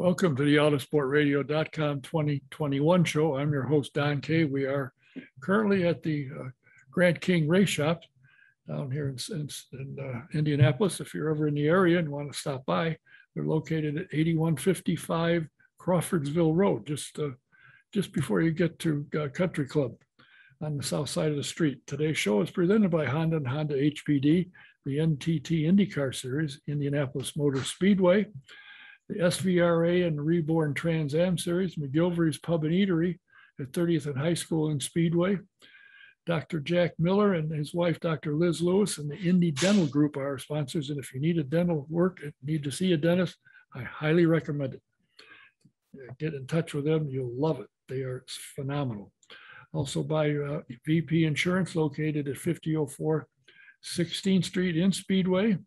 Welcome to the autosportradio.com 2021 show. I'm your host, Don Kay. We are currently at the Grant King Race Shop down here in Indianapolis. If you're ever in the area and want to stop by, they're located at 8155 Crawfordsville Road, just before you get to Country Club on the south side of the street. Today's show is presented by Honda and Honda HPD, the NTT IndyCar Series, Indianapolis Motor Speedway, the SVRA and Reborn Trans Am Series, McGilvery's Pub and Eatery at 30th and High School and Speedway. Dr. Jack Miller and his wife, Dr. Liz Lewis, and the Indy Dental Group are our sponsors. And if you need a dental work and need to see a dentist, I highly recommend it. Get in touch with them. You'll love it. They are phenomenal. Also by VP Insurance, located at 5004 16th Street in Speedway.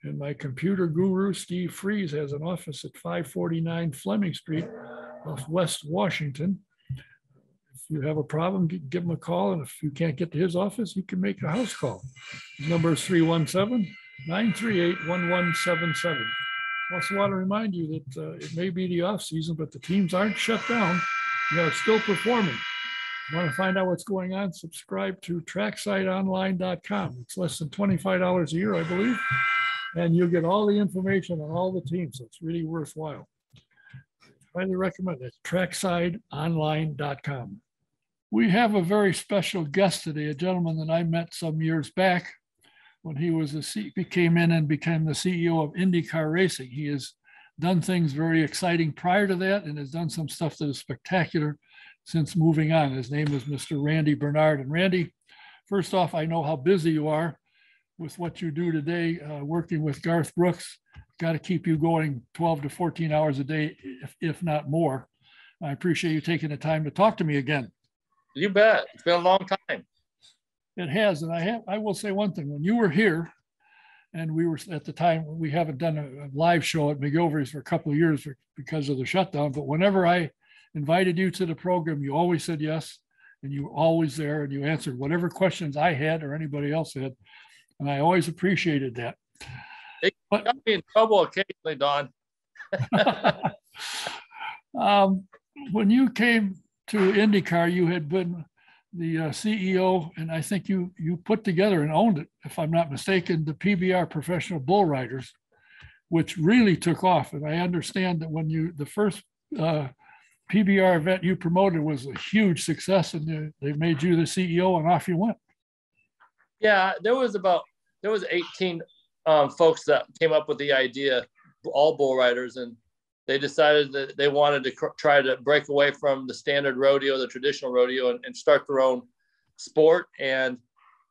And my computer guru, Steve Freeze, has an office at 549 Fleming Street off West Washington. If you have a problem, give him a call. And if you can't get to his office, you can make a house call. His number is 317-938-1177. I also want to remind you that it may be the off season, but the teams aren't shut down. They are still performing. If you want to find out what's going on, subscribe to tracksideonline.com. It's less than $25 a year, I believe. And you'll get all the information on all the teams. So it's really worthwhile. Highly recommend it. Tracksideonline.com. We have a very special guest today, a gentleman that I met some years back when he came in and became the CEO of INDYCAR Racing. He has done things very exciting prior to that and has done some stuff that is spectacular since moving on. His name is Mr. Randy Bernard. And Randy, first off, I know how busy you are with what you do today, working with Garth Brooks. Got to keep you going 12 to 14 hours a day, if not more. I appreciate you taking the time to talk to me again. You bet. It's been a long time. It has. And I will say one thing. When you were here, and we were at the time, we haven't done a live show at McGilvery's for a couple of years because of the shutdown, but whenever I invited you to the program, you always said yes, and you were always there, and you answered whatever questions I had or anybody else had. And I always appreciated that. It got me in trouble occasionally, Don. When you came to IndyCar, you had been the CEO, and I think you put together and owned it, if I'm not mistaken, the PBR Professional Bull Riders, which really took off. And I understand that when the first PBR event you promoted was a huge success, and they made you the CEO, and off you went. Yeah, there was 18 folks that came up with the idea, all bull riders, and they decided that they wanted to try to break away from the standard rodeo, the traditional rodeo, and start their own sport. And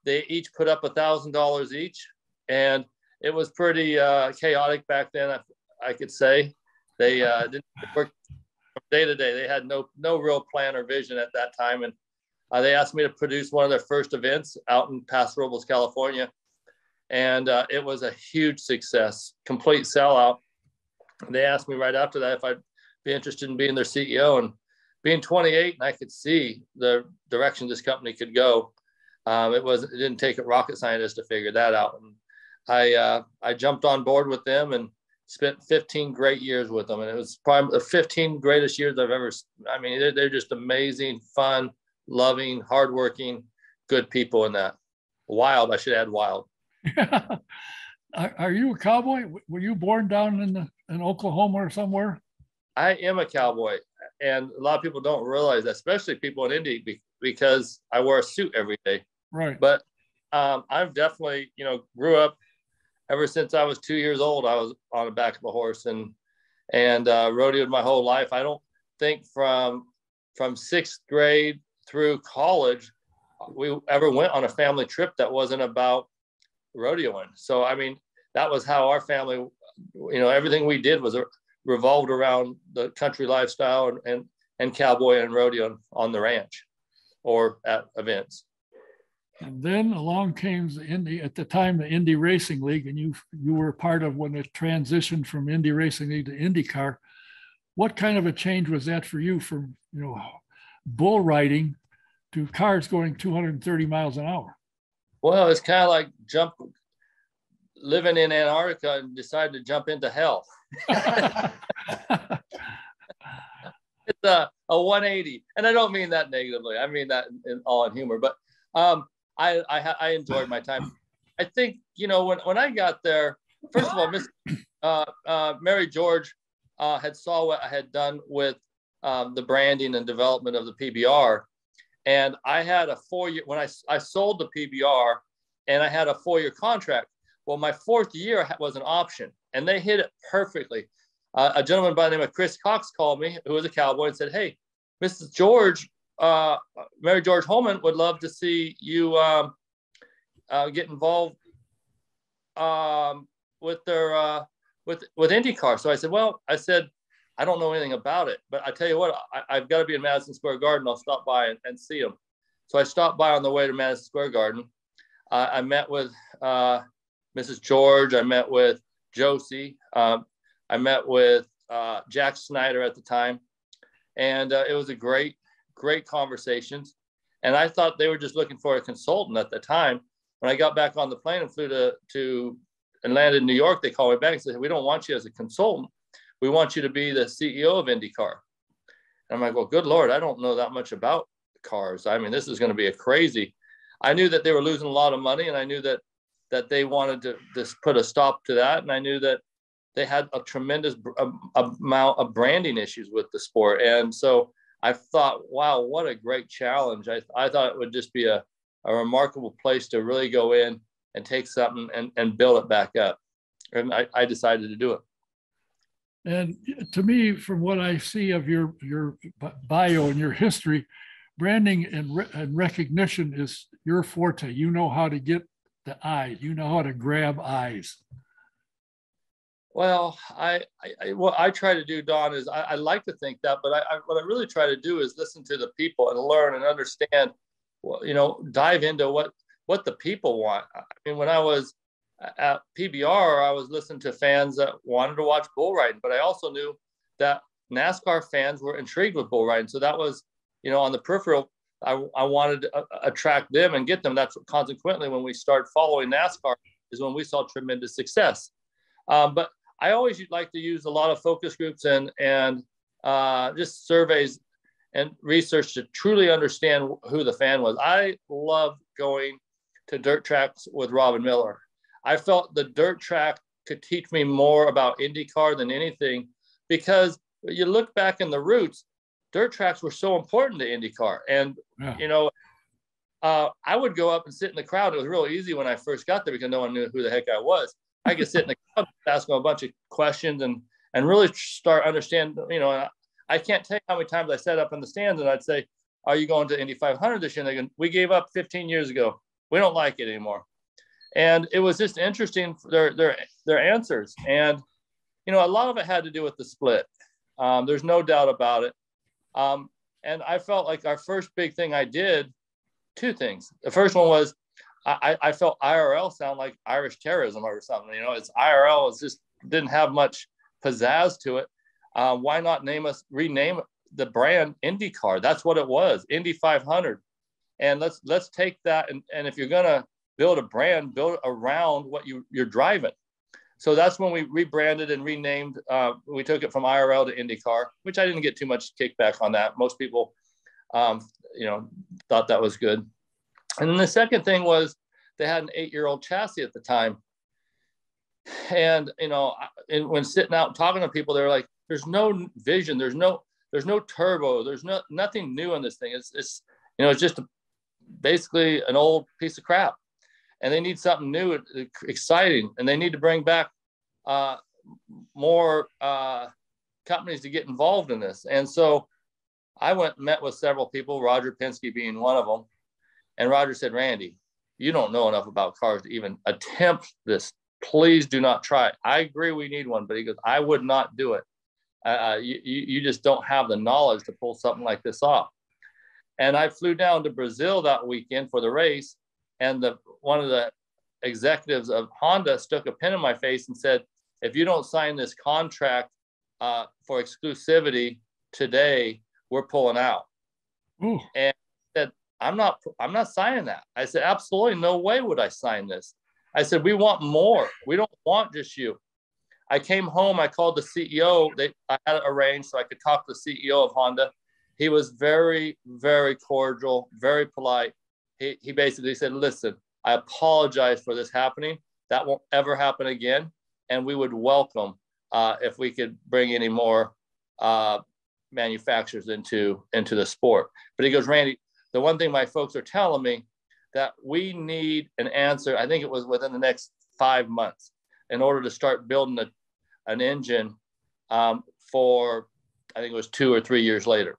they each put up $1,000 each, and it was pretty chaotic back then, I could say. They didn't work from day to day. They had no real plan or vision at that time, and they asked me to produce one of their first events out in Paso Robles, California. And it was a huge success, complete sellout. They asked me right after that if I'd be interested in being their CEO. And being 28, and I could see the direction this company could go. It didn't take a rocket scientist to figure that out. And I jumped on board with them and spent 15 great years with them. And it was probably the 15 greatest years I've ever. I mean, they're just amazing, fun, loving, hardworking, good people in that. Wild, I should add wild. Are you a cowboy? Were you born down in Oklahoma or somewhere? I am a cowboy. And a lot of people don't realize that, especially people in Indy, because I wear a suit every day. Right. But I've definitely, grew up ever since I was 2 years old. I was on the back of a horse and rodeoed my whole life. I don't think from sixth grade through college, we ever went on a family trip that wasn't about rodeoing. So, I mean, that was how our family, everything we did was revolved around the country lifestyle and cowboy and rodeo on the ranch or at events. And then along came the Indy Racing League, and you were part of when it transitioned from Indy Racing League to IndyCar. What kind of a change was that for you from, bull riding to cars going 230 miles an hour? Well, it's kind of like living in Antarctica and decide to jump into hell. It's a 180, and I don't mean that negatively. I mean that all in humor. But I enjoyed my time. I think, you know, when I got there, first of all, Miss Mary George had saw what I had done with the branding and development of the PBR, and I had a 4-year when I sold the PBR, and I had a 4-year contract. Well, my 4th year was an option, and they hit it perfectly. A gentleman by the name of Chris Cox called me, who was a cowboy, and said, "Hey, Mrs. George, Mary George Holman would love to see you get involved with their with IndyCar." So I said, "Well," I said, "I don't know anything about it, but I tell you what, I've got to be in Madison Square Garden. I'll stop by and see them." So I stopped by on the way to Madison Square Garden. I met with Mrs. George. I met with Josie. I met with Jack Snyder at the time, and it was a great conversations. And I thought they were just looking for a consultant at the time. When I got back on the plane and flew to and landed in New York, they called me back and said, "We don't want you as a consultant. We want you to be the CEO of IndyCar." And I'm like, "Well, good Lord, I don't know that much about cars. I mean, this is going to be a crazy." I knew that they were losing a lot of money, and I knew that they wanted to just put a stop to that. And I knew that they had a tremendous amount of branding issues with the sport. And so I thought, wow, what a great challenge. I thought it would just be a remarkable place to really go in and take something and build it back up. And I decided to do it. And to me, from what I see of your bio and your history, branding and recognition is your forte. You know how to get the eye. You know how to grab eyes. Well, what I try to do, Don, is I like to think that, but what I really try to do is listen to the people and learn and understand, you know, dive into what the people want. I mean, when I was at PBR, I was listening to fans that wanted to watch bull riding, but I also knew that NASCAR fans were intrigued with bull riding. So that was, you know, on the peripheral, I wanted to attract them and get them. That's what, consequently, when we started following NASCAR, is when we saw tremendous success. But I always like to use a lot of focus groups and just surveys and research to truly understand who the fan was. I love going to dirt tracks with Robin Miller. I felt the dirt track could teach me more about IndyCar than anything, because you look back in the roots, dirt tracks were so important to IndyCar. And, you know, I would go up and sit in the crowd. It was real easy when I first got there because no one knew who the heck I was. I could sit in the crowd, ask them a bunch of questions and really start understanding, you know, I can't tell you how many times I sat up in the stands and I'd say, "Are you going to Indy 500 this year?" And they go, "We gave up 15 years ago. We don't like it anymore." And it was just interesting, their answers. And, you know, a lot of it had to do with the split. There's no doubt about it. And I felt like our first big thing I did, 2 things. The first one was I felt IRL sound like Irish terrorism or something. You know, it's IRL. It just didn't have much pizzazz to it. Why not rename the brand IndyCar? That's what it was, Indy 500. And let's take that. And if you're going to build a brand, build it around what you're driving. So that's when we rebranded and renamed. We took it from IRL to IndyCar, which I didn't get too much kickback on that. Most people, you know, thought that was good. And then the second thing was they had an 8-year-old chassis at the time. And, you know, when sitting out and talking to people, they were like, "There's no vision. There's no turbo. There's nothing new on this thing. It's you know, it's just basically an old piece of crap. And they need something new, exciting. And they need to bring back more companies to get involved in this." And so I went and met with several people, Roger Penske being one of them. And Roger said, "Randy, you don't know enough about cars to even attempt this. Please do not try it. I agree we need one." But he goes, "I would not do it. You just don't have the knowledge to pull something like this off." And I flew down to Brazil that weekend for the race. And one of the executives of Honda stuck a pin in my face and said, "If you don't sign this contract for exclusivity today, we're pulling out." Ooh. And I said, I'm not signing that. I said, "Absolutely no way would I sign this." I said, "We want more. We don't want just you." I came home, I called the CEO. I had it arranged so I could talk to the CEO of Honda. He was very, very cordial, very polite. He basically said, listen, I apologize for this happening. That won't ever happen again. And we would welcome if we could bring any more manufacturers into the sport. But he goes, Randy, the one thing my folks are telling me that we need an answer, I think it was within the next 5 months, in order to start building an engine for, I think it was 2 or 3 years later.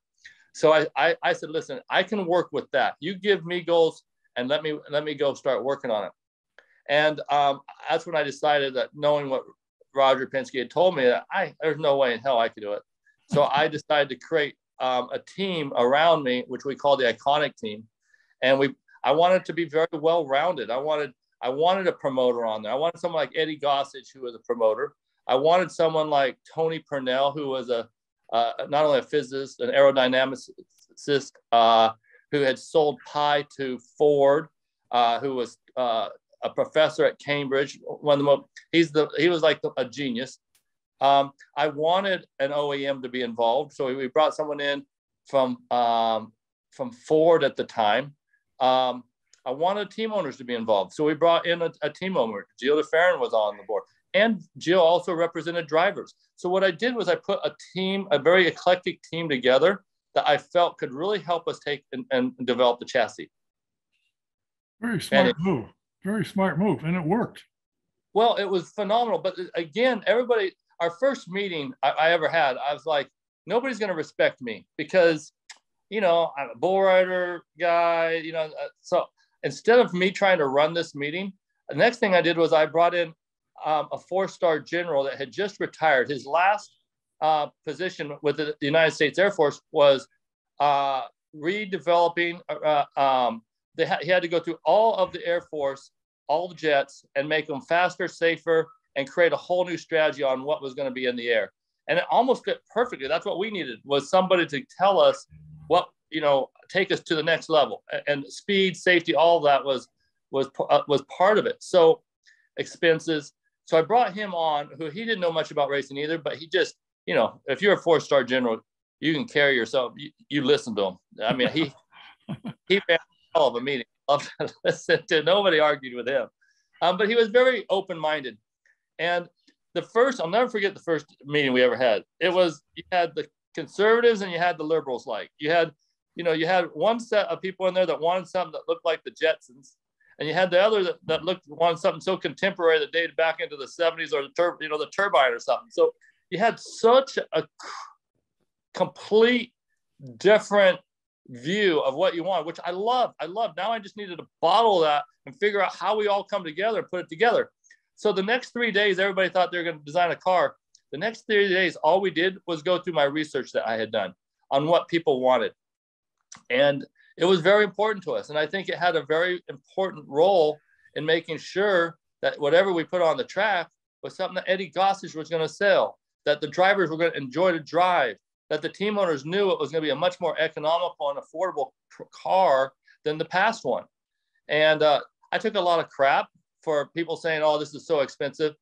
So I said, listen, I can work with that. You give me goals and let me go start working on it. And that's when I decided that, knowing what Roger Penske had told me, that there's no way in hell I could do it. So I decided to create a team around me, which we call the Iconic team. And I wanted to be very well-rounded. I wanted a promoter on there. I wanted someone like Eddie Gossage, who was a promoter. I wanted someone like Tony Purnell, who was not only a physicist, an aerodynamicist, who had sold pie to Ford, who was a professor at Cambridge. He was like a genius. I wanted an OEM to be involved, so we brought someone in from Ford at the time. I wanted team owners to be involved, so we brought in a team owner. Gilles DeFerrin was on the board, and Gilles also represented drivers. So what I did was I put a very eclectic team together that I felt could really help us take and develop the chassis. Very smart move. Very smart move, and it worked. Well, it was phenomenal. But again, everybody, our first meeting I ever had, I was like, nobody's going to respect me because, I'm a bull rider guy, So instead of me trying to run this meeting, the next thing I did was I brought in a 4-star general that had just retired. His last position with the United States Air Force was redeveloping. He had to go through all of the Air Force, all the jets, and make them faster, safer, and create a whole new strategy on what was going to be in the air. And it almost fit perfectly. That's what we needed, was somebody to tell us what, take us to the next level. And speed, safety, all of that was part of it. So expenses. So I brought him on, who he didn't know much about racing either, but he just, if you're a 4-star general, you can carry yourself. You listen to him. I mean, he ran all of a meeting. Loved to listen to. Nobody argued with him, but he was very open-minded. And I'll never forget the first meeting we ever had. It was, you had the conservatives and you had the liberals. Like you had one set of people in there that wanted something that looked like the Jetsons, and you had the other that wanted something so contemporary that dated back into the 70s, or the turbine or something. So you had such a complete different view of what you want, which I love. Now I just needed to bottle that and figure out how we all come together and put it together. So the next 3 days, everybody thought they were going to design a car. The next 3 days, all we did was go through my research that I had done on what people wanted. And it was very important to us. And I think it had a very important role in making sure that whatever we put on the track was something that Eddie Gossage was going to sell, that the drivers were going to enjoy to drive, that the team owners knew it was going to be a much more economical and affordable car than the past one. And I took a lot of crap for people saying, oh, this is so expensive.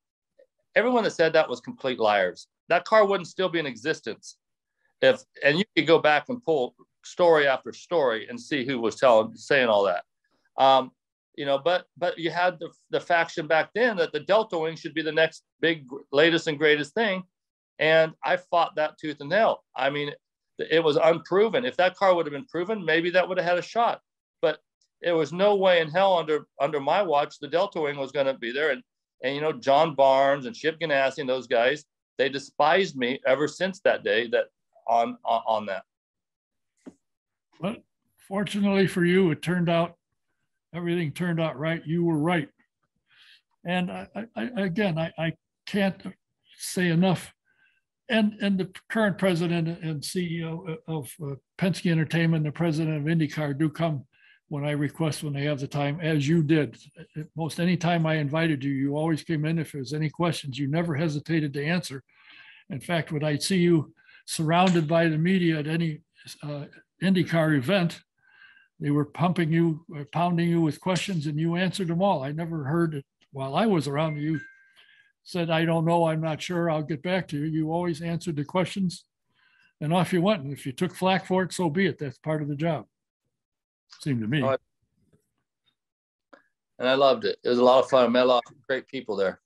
Everyone that said that was complete liars. That car wouldn't still be in existence and you could go back and pull story after story and see who was saying all that. But you had the faction back then that the Delta Wing should be the next big, latest and greatest thing. And I fought that tooth and nail. I mean, it was unproven. If that car would have been proven, maybe that would have had a shot. But there was no way in hell under my watch the Delta Wing was going to be there. And John Barnes and Chip Ganassi and those guys, they despised me ever since that day on that. But fortunately for you, everything turned out right. You were right. And I can't say enough. And the current president and CEO of Penske Entertainment, the president of INDYCAR, do come when I request, when they have the time, as you did. Most any time I invited you, you always came in. If there's any questions, you never hesitated to answer. In fact, when I see you surrounded by the media at any INDYCAR event, they were pounding you with questions, and you answered them all. I never heard it while I was around you said, I don't know, I'm not sure, I'll get back to you. You always answered the questions and off you went. And if you took flack for it, so be it. That's part of the job. Seemed to me. And I loved it. It was a lot of fun. I met a lot of great people there.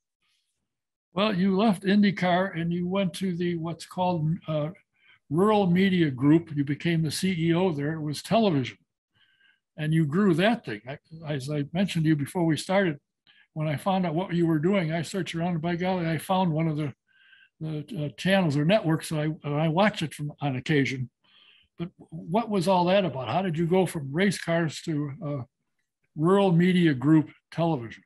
Well, you left IndyCar and you went to the what's called Rural Media Group. You became the CEO there. It was television. And you grew that thing. As I mentioned to you before we started, when I found out what you were doing, I searched around, and by golly, I found one of the channels or networks. So I watch it on occasion. But what was all that about? How did you go from race cars to Rural Media Group television?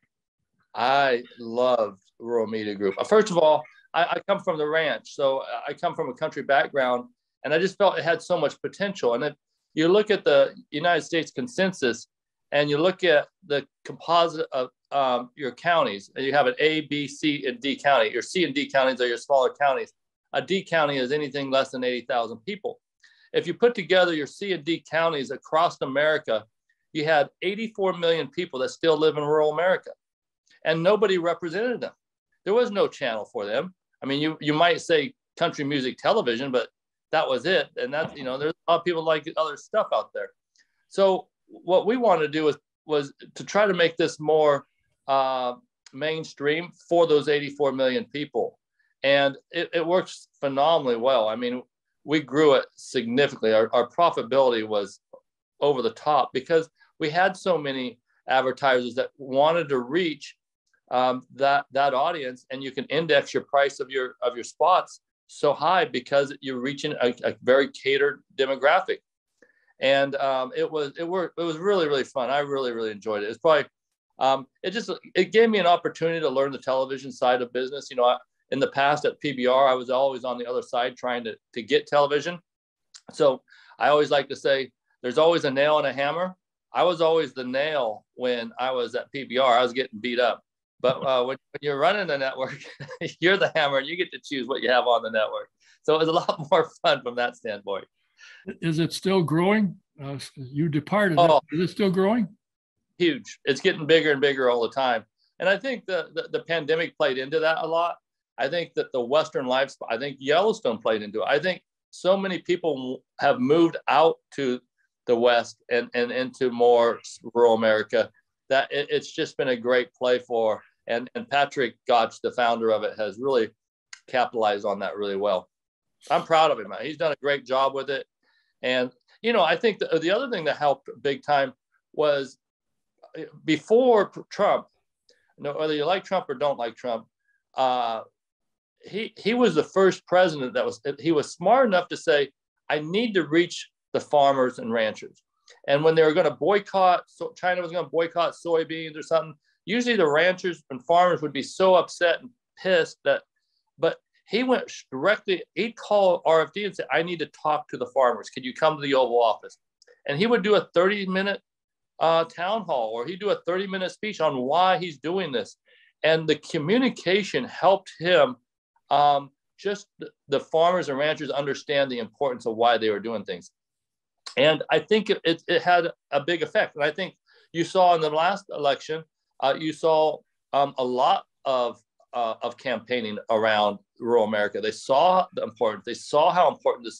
I loved Rural Media Group. First of all, I come from the ranch, so I come from a country background, and I just felt it had so much potential. And if you look at the United States consensus, and you look at the composite of your counties, and you have an A, B, C, and D county. Your C and D counties are your smaller counties. A D county is anything less than 80,000 people. If you put together your C and D counties across America, you had 84 million people that still live in rural America, and nobody represented them. There was no channel for them. I mean, you might say country music television, but that was it. And that's, there's a lot of people like other stuff out there. So what we wanted to do was to try to make this more mainstream for those 84 million people. And it works phenomenally well. I mean, we grew it significantly. Our profitability was over the top because we had so many advertisers that wanted to reach that audience, and you can index your price of your spots so high because you're reaching a very catered demographic. And it was really, really fun. I really, really enjoyed it. It's probably it gave me an opportunity to learn the television side of business. In the past at PBR, I was always on the other side trying to get television. So I always like to say there's always a nail and a hammer. I was always the nail when I was at PBR. I was getting beat up. But when you're running the network, you're the hammer and you get to choose what you have on the network. So it was a lot more fun from that standpoint. Is it still growing? You departed. Oh, is it still growing? Huge. It's getting bigger and bigger all the time. And I think the pandemic played into that a lot. I think that the Western lifestyle, I think Yellowstone played into it. I think so many people have moved out to the West and into more rural America that it's just been a great play for. And Patrick Gotch, the founder of it, has really capitalized on that really well. I'm proud of him, man. He's done a great job with it. And, I think the other thing that helped big time was before Trump, whether you like Trump or don't like Trump, he was the first president he was smart enough to say, I need to reach the farmers and ranchers. And when they were going to boycott, so China was going to boycott soybeans or something, usually the ranchers and farmers would be so upset and pissed but he went directly, he'd call RFD and say, I need to talk to the farmers. Can you come to the Oval Office? And he would do a 30-minute town hall, or he'd do a 30-minute speech on why he's doing this. And the communication helped him, just the farmers and ranchers understand the importance of why they were doing things. And I think it had a big effect. And I think you saw in the last election, you saw a lot of campaigning around rural America. They saw the importance. They saw how important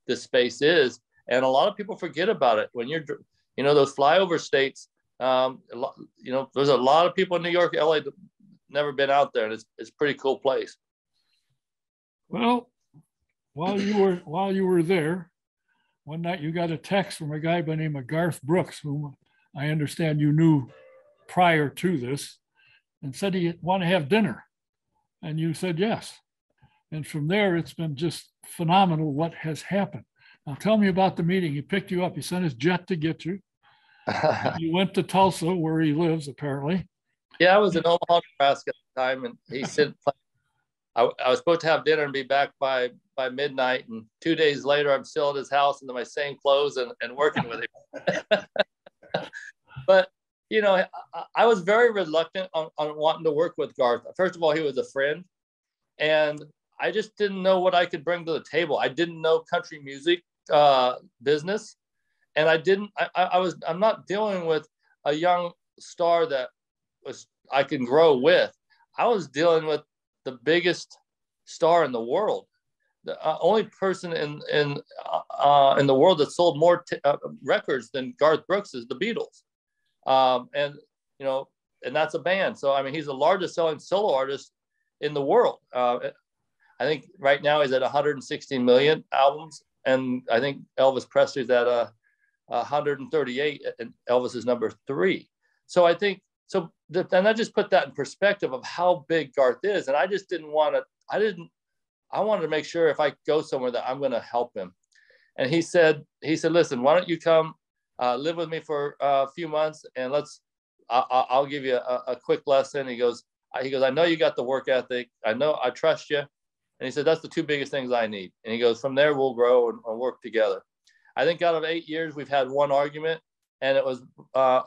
this space is. And a lot of people forget about it. When you're, those flyover states, there's a lot of people in New York, LA, that never been out there. And it's a pretty cool place. Well, while you were there, one night you got a text from a guy by the name of Garth Brooks, whom I understand you knew prior to this, and said he wanted to have dinner. And you said yes. And from there, it's been just phenomenal what has happened. Now, tell me about the meeting. He picked you up. He sent his jet to get you. You went to Tulsa, where he lives, apparently. Yeah, I was in Omaha, Nebraska at the time. And he said, I was supposed to have dinner and be back by midnight. And 2 days later, I'm still at his house in my same clothes and working with him. But, I was very reluctant on wanting to work with Garth. First of all, he was a friend. And I just didn't know what I could bring to the table. I didn't know country music business. And I'm not dealing with a young star that I can grow with. I was dealing with the biggest star in the world. The only person in the world that sold more records than Garth Brooks is the Beatles. And, you know, and that's a band. So, I mean, he's the largest selling solo artist in the world. I think right now he's at 116 million albums. And I think Elvis Presley's at 138, and Elvis is number 3. So I think, and I just put that in perspective of how big Garth is. And I just I wanted to make sure if I go somewhere that I'm going to help him. And he said, listen, why don't you come live with me for a few months, and I'll give you a quick lesson. He goes, I know you got the work ethic. I trust you. And he said, that's the 2 biggest things I need. And he goes, from there, we'll grow and work together. I think out of 8 years, we've had one argument, and it was,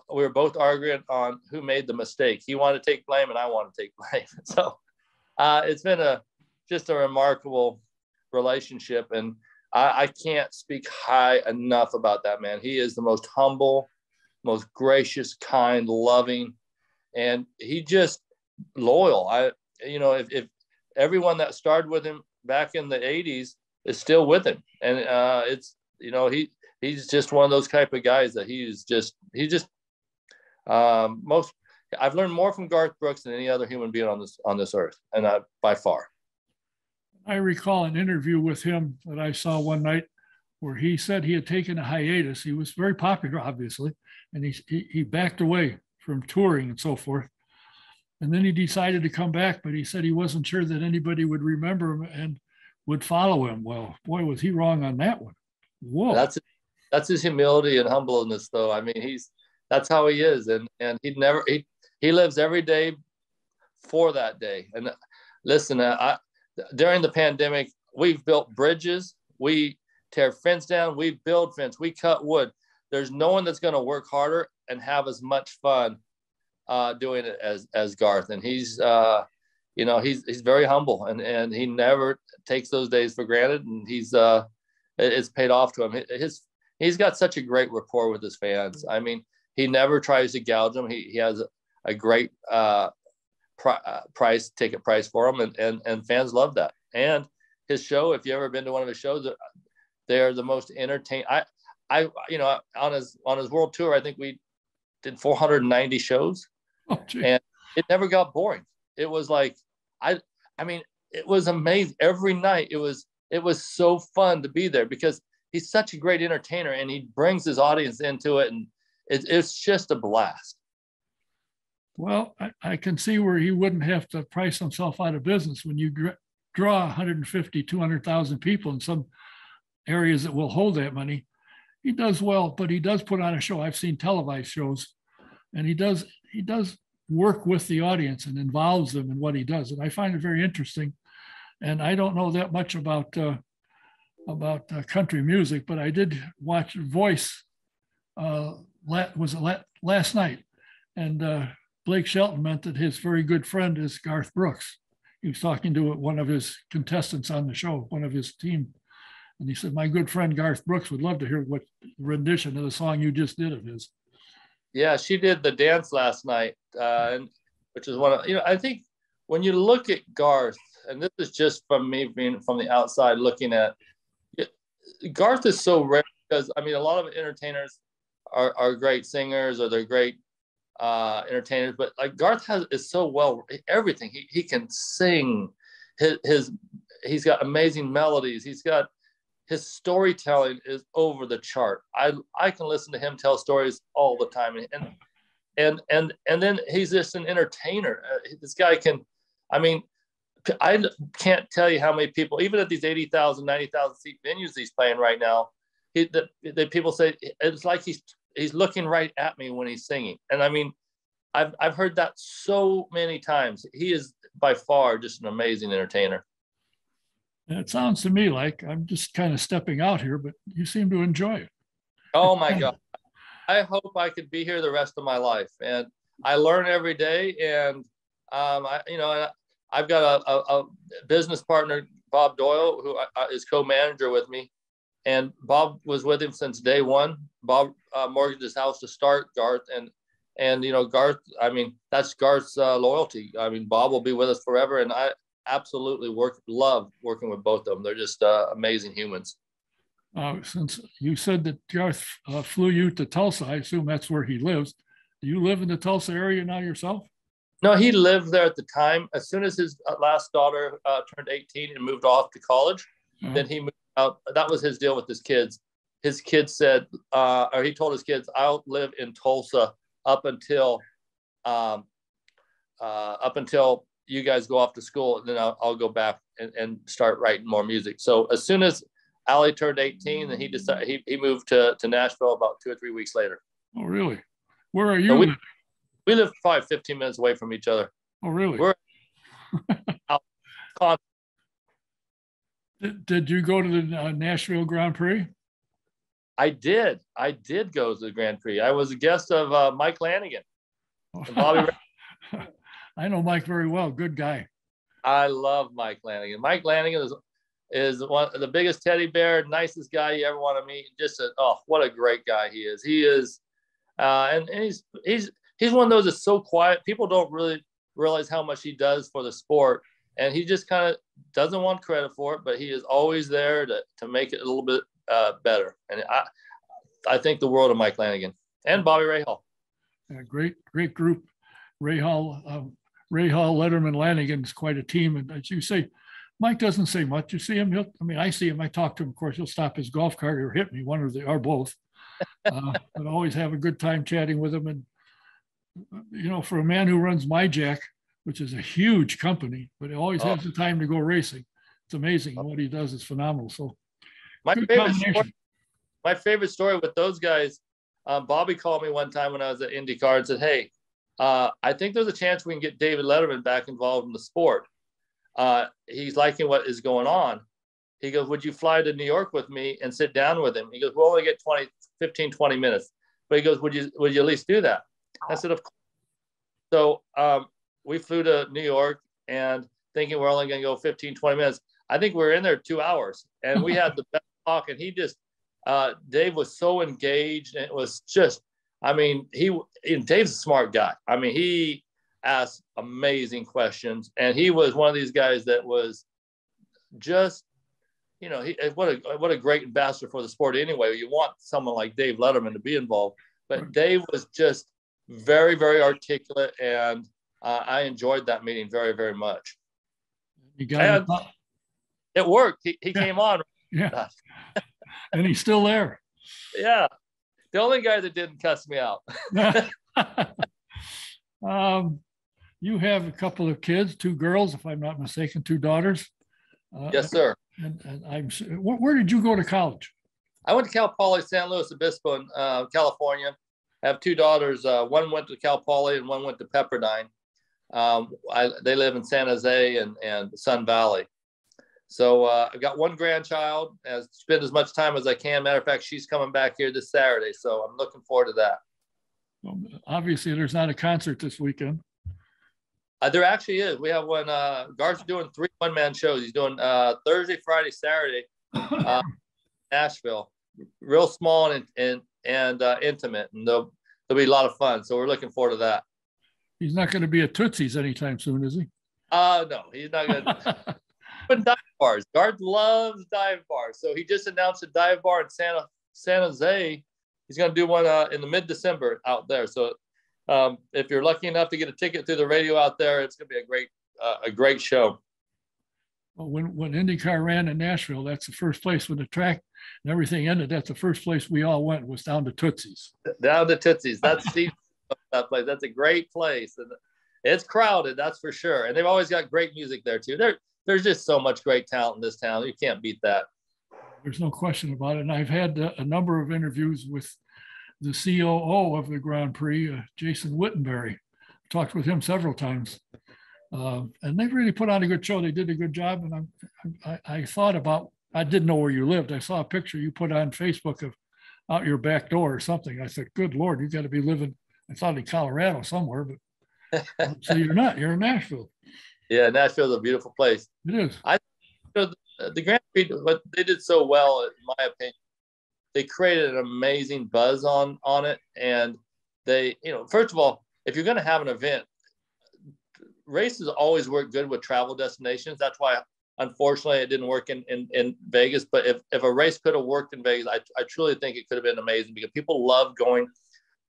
we were both arguing on who made the mistake. He wanted to take blame and I wanted to take blame. So it's been just a remarkable relationship. And I can't speak high enough about that man. He is the most humble, most gracious, kind, loving, and he just loyal. If everyone that started with him back in the 80s is still with him. And he's just one of those type of guys that I've learned more from Garth Brooks than any other human being on this earth. And by far. I recall an interview with him that I saw one night where he said he had taken a hiatus. He was very popular, obviously, and he backed away from touring and so forth. And then he decided to come back, but he said he wasn't sure that anybody would remember him and would follow him. Well, boy, was he wrong on that one. Whoa. That's his humility and humbleness, though. I mean, that's how he is. And he lives every day for that day. And listen, during the pandemic, we've built bridges, we tear fence down, we build fence, we cut wood. There's no one that's going to work harder and have as much fun doing it as Garth. And he's very humble, and he never takes those days for granted. And it's paid off to him. He's got such a great rapport with his fans. I mean, he never tries to gouge them. He has a great ticket price for them, and fans love that. And his show, if you ever been to one of his shows, they're the most entertaining. On his world tour, I think we did 490 shows. Oh, and it never got boring. It was like, I mean, it was amazing. Every night it was so fun to be there because he's such a great entertainer, and he brings his audience into it, and it's just a blast. Well, I can see where he wouldn't have to price himself out of business when you draw 150, 200,000 people in some areas that will hold that money. He does well, but he does put on a show. I've seen televised shows, and he does work with the audience and involves them in what he does. And I find it very interesting. And I don't know that much about country music, but I did watch Voice last night. And Blake Shelton meant that his very good friend is Garth Brooks. He was talking to one of his contestants on the show, one of his team. And he said, my good friend Garth Brooks would love to hear what rendition of the song you just did of his. Yeah, she did the dance last night, which is one of, I think when you look at Garth, and this is just from me being from the outside looking at it, Garth is so rare because, I mean, a lot of entertainers are great singers or they're great entertainers, but like Garth is so well, everything. He can sing, he's got amazing melodies. His storytelling is over the chart. I can listen to him tell stories all the time, and then he's just an entertainer. This guy can, I mean, I can't tell you how many people, even at these 80,000, 90,000 seat venues he's playing right now, the people say it's like he's looking right at me when he's singing. And I mean, I've heard that so many times. He is by far just an amazing entertainer. And it sounds to me like I'm just kind of stepping out here, but you seem to enjoy it. Oh my God. I hope I could be here the rest of my life. And I learn every day. And, I've got a business partner, Bob Doyle, who is co-manager with me. And Bob was with him since day one. Bob mortgaged his house to start Garth. And Garth, I mean, that's Garth's loyalty. I mean, Bob will be with us forever. And absolutely love working with both of them. They're just amazing humans. Since you said that Garth flew you to Tulsa, I assume that's where he lives. Do you live in the Tulsa area now yourself? No, he lived there at the time. As soon as his last daughter turned 18 and moved off to college, then he moved out. That was his deal with his kids. His kids said, or he told his kids, "I'll live in Tulsa up until you guys go off to school, and then I'll go back and start writing more music." So as soon as Allie turned 18, then he decided he moved to Nashville about 2 or 3 weeks later. Oh, really? Where are you So living? We live probably 15 minutes away from each other. Oh, really? We're out. Did you go to the Nashville Grand Prix? I did go to the Grand Prix. I was a guest of Mike Lanigan and Bobby. I know Mike very well. Good guy. I love Mike Lanigan. Mike Lanigan is one of the biggest teddy bear, nicest guy you ever want to meet. Just what a great guy he is. He is, and he's one of those that's so quiet. People don't really realize how much he does for the sport, and he just kind of doesn't want credit for it, but he is always there to make it a little bit better. And I think the world of Mike Lanigan and Bobby Rahal. Yeah, great group. Rahal, Letterman, Lanigan is quite a team. And as you say, Mike doesn't say much. You see him, I see him, I talk to him. Of course, he'll stop his golf cart or hit me, one or both. But always have a good time chatting with him. And, for a man who runs MyJack, which is a huge company, but he always has the time to go racing. It's amazing. What he does is phenomenal. So my favorite story with those guys, Bobby called me one time when I was at IndyCar and said, "Hey, I think there's a chance we can get David Letterman back involved in the sport. He's liking what is going on." He goes, "Would you fly to New York with me and sit down with him?" He goes, "We'll only get 15-20 minutes." But he goes, would you at least do that?" I said, "Of course." So we flew to New York and thinking we're only going to go 15-20 minutes. I think we were in there 2 hours, and we had the best talk. And he just, Dave was so engaged, and it was just, Dave's a smart guy. He asked amazing questions, and he was one of these guys that was just, what a great ambassador for the sport anyway. You want someone like Dave Letterman to be involved, but Dave was just very, very articulate, and I enjoyed that meeting very, very much. You got it worked. He came on. Yeah. And he's still there. Yeah. The only guy that didn't cuss me out. You have a couple of kids, 2 girls, if I'm not mistaken, 2 daughters. Yes, sir. And where did you go to college? I went to Cal Poly San Luis Obispo in California. I have 2 daughters. One went to Cal Poly and one went to Pepperdine. They live in San Jose and Sun Valley. So I've got 1 grandchild. I spend as much time as I can. Matter of fact, she's coming back here this Saturday, so I'm looking forward to that. Well, obviously, there's not a concert this weekend. There actually is. We have one. Garth's doing 3 one-man shows. He's doing Thursday, Friday, Saturday, Nashville. Real small and intimate, and they'll be a lot of fun. So we're looking forward to that. He's not going to be at Tootsie's anytime soon, is he? No, he's not going to. But dive bars. Garth loves dive bars. So he just announced a dive bar in San Jose. He's going to do one in the mid-December out there. So if you're lucky enough to get a ticket through the radio out there, it's going to be a great show. Well, when IndyCar ran in Nashville, that's the first place when the track and everything ended. That's the first place we all went, was down to Tootsie's. Down to Tootsie's. That's that place. That's a great place. And it's crowded, that's for sure. And they've always got great music there too. There's just so much great talent in this town. You can't beat that. There's no question about it. And I've had a number of interviews with the COO of the Grand Prix, Jason Wittenberry. Talked with him several times. And they really put on a good show. They did a good job. And I thought about, I didn't know where you lived. I saw a picture you put on Facebook of out your back door or something. I said, good Lord, you got to be living, I thought in Colorado somewhere, but so you're not, you're in Nashville. Yeah, Nashville's a beautiful place. It is. The Grand Prix, what they did so well, in my opinion, they created an amazing buzz on it. And they, first of all, if you're going to have an event, races always work good with travel destinations. That's why, unfortunately, it didn't work in Vegas. But if a race could have worked in Vegas, I truly think it could have been amazing, because people love going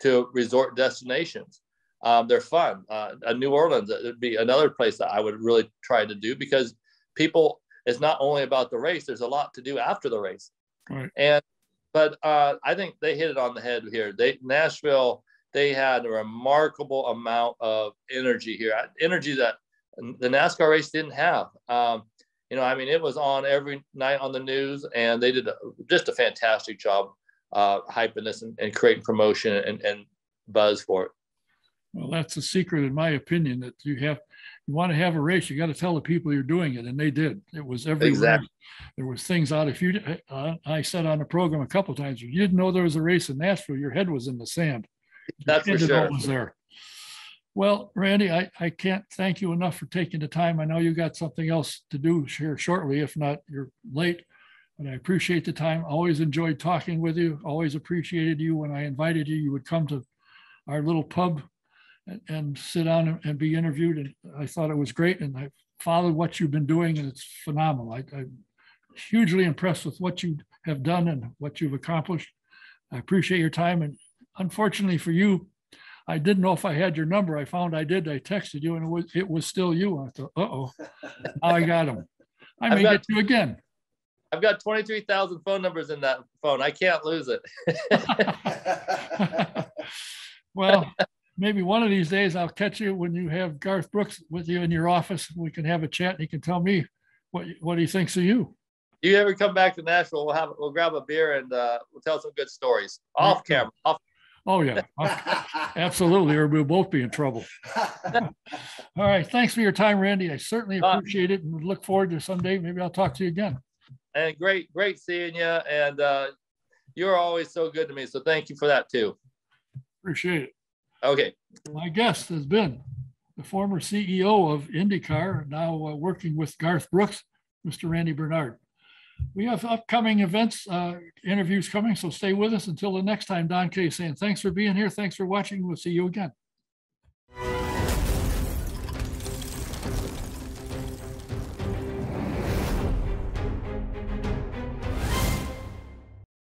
to resort destinations. They're fun. New Orleans would be another place that I would really try to do, because people, it's not only about the race. There's a lot to do after the race. Right. But I think they hit it on the head here. Nashville, they had a remarkable amount of energy here, energy that the NASCAR race didn't have. It was on every night on the news, and they did just a fantastic job hyping this and creating promotion and buzz for it. Well, that's the secret, in my opinion, that you want to have a race, you got to tell the people you're doing it, and they did. It was everywhere. Exactly. There was things out. I said on the program a couple of times, if you didn't know there was a race in Nashville, your head was in the sand. That's for sure. Was there. Well, Randy, I can't thank you enough for taking the time. I know you got something else to do here shortly. If not, you're late. But I appreciate the time. Always enjoyed talking with you. Always appreciated you. When I invited you, you would come to our little pub and sit down and be interviewed. And I thought it was great. And I followed what you've been doing, and it's phenomenal. I'm hugely impressed with what you have done and what you've accomplished. I appreciate your time. And unfortunately for you, I didn't know if I had your number. I found I did. I texted you, and it was still you. I thought, uh-oh, now I got him. I may get you again. I've got 23,000 phone numbers in that phone. I can't lose it. Well, maybe one of these days I'll catch you when you have Garth Brooks with you in your office. We can have a chat, and he can tell me what he thinks of you. You ever come back to Nashville, we'll grab a beer and we'll tell some good stories off camera. Oh yeah, absolutely, or we'll both be in trouble. All right, thanks for your time, Randy. I certainly appreciate it, and look forward to someday. Maybe I'll talk to you again. And great seeing you. And you're always so good to me. So thank you for that too. Appreciate it. Okay. My guest has been the former CEO of INDYCAR, now working with Garth Brooks, Mr. Randy Bernard. We have upcoming events, interviews coming, so stay with us until the next time. Don Kay saying thanks for being here. Thanks for watching. We'll see you again.